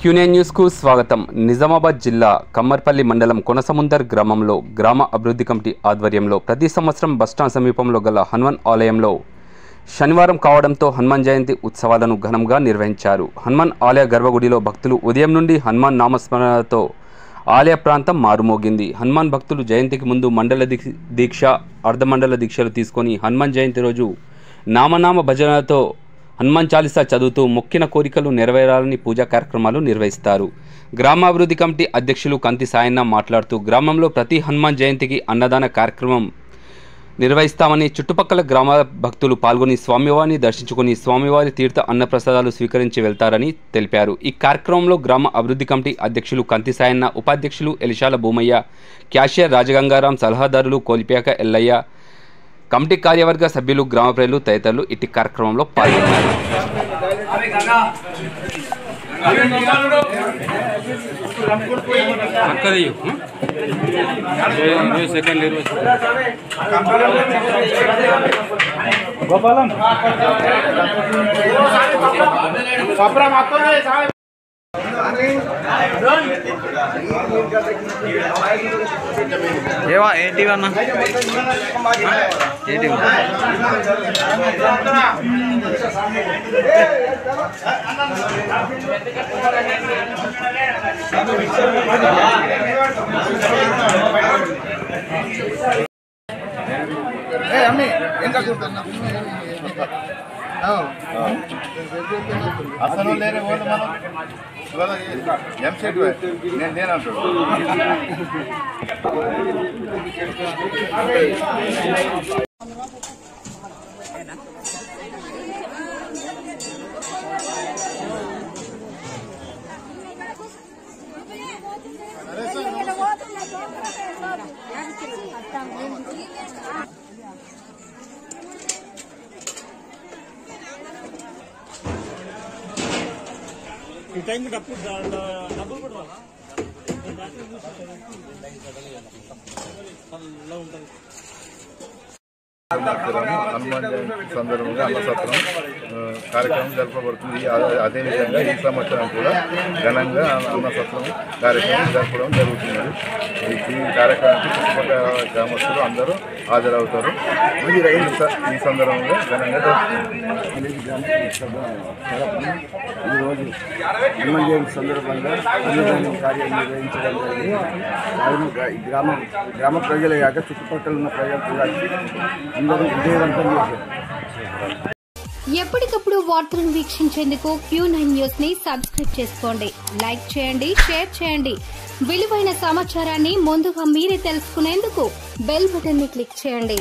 క్యూనియన్ news కు స్వాగతం. నిజామాబాద్ జిల్లా కమ్మర్పల్లి మండలం కొనసముందర్ గ్రామంలో గ్రామ అభివృద్ధి కమిటీ ఆధ్వర్యంలో ప్రతి సంవత్సరం బస్టాండ్ సమీపంలో గల హనుమాన్ ఆలయంలో శనివారం కావడంతో హనుమాన్ జయంతి ఉత్సవాలను ఘనంగా నిర్వహించారు. హనుమాన్ ఆలయ గర్భగుడిలో భక్తులు ఉదయం నుండి హనుమాన్ నామస్మరణతో ఆలయ ప్రాంతం మారుమోగింది. హనుమాన్ భక్తులు జయంతికి ముందు మండల దీక్ష, అర్ధమండల దీక్షలు తీసుకొని హనుమాన్ జయంతి రోజు నామనామ భజనలతో హనుమాన్ చాలీసా చదువుతూ మొక్కిన కోరికలు నెరవేరాలని పూజా కార్యక్రమాలు నిర్వహిస్తారు. గ్రామాభివృద్ధి కమిటీ అధ్యక్షులు కంతి సాయన్న మాట్లాడుతూ గ్రామంలో ప్రతి హనుమాన్ జయంతికి అన్నదాన కార్యక్రమం నిర్వహిస్తామని, చుట్టుపక్కల గ్రామ భక్తులు పాల్గొని స్వామివారిని దర్శించుకుని స్వామివారి తీర్థ అన్నప్రసాదాలు స్వీకరించి వెళ్తారని తెలిపారు. ఈ కార్యక్రమంలో గ్రామ అభివృద్ధి కమిటీ అధ్యక్షులు కంతి సాయన్న, ఉపాధ్యక్షులు ఎలిశాల భూమయ్య, క్యాషియర్ రాజగంగారాం, సలహాదారులు కోల్పియాక ఎల్లయ్య, కమిటీ కార్యవర్గ సభ్యులు, గ్రామ ప్రజలు తదితరులు ఇట్టి కార్యక్రమంలో పాల్గొన్నారు. ఏంటి అన్న ఏంటి అసలు లేరే వాళ్ళు మనం ఎంసెట్ నేను అంటాడు. ఈ టైంకి డబ్బులు కూడా హనుమాన్ జయంతి సందర్భంగా అన్నసత్రం కార్యక్రమం జరపబడుతుంది. అదేవిధంగా ఈ సంవత్సరం కూడా ఘనంగా అన్నసత్రం కార్యక్రమం జరపడం జరుగుతున్నది. ఈ కార్యక్రమానికి చుట్టుపక్కల గ్రామస్తులు అందరూ హాజరవుతారు. ఈ సందర్భంగా ఘనంగా జరుగుతుంది. ఈరోజు హనుమాన్ జయంతి సందర్భంగా అన్నదానం కార్యం నిర్వహించడం జరిగింది. గ్రామ ప్రజలే కాక చుట్టుపక్కల ఉన్న ప్రజలు కూడా అందరూ విజయవంతం చేశారు. ఎప్పటికప్పుడు వార్తలను వీక్షించేందుకు Q9 న్యూస్ ని సబ్స్క్రైబ్ చేసుకోండి, లైక్ చేయండి, షేర్ చేయండి. విలువైన సమాచారాన్ని ముందుగా మీరే తెలుసుకునేందుకు బెల్ బటన్ ని క్లిక్ చేయండి.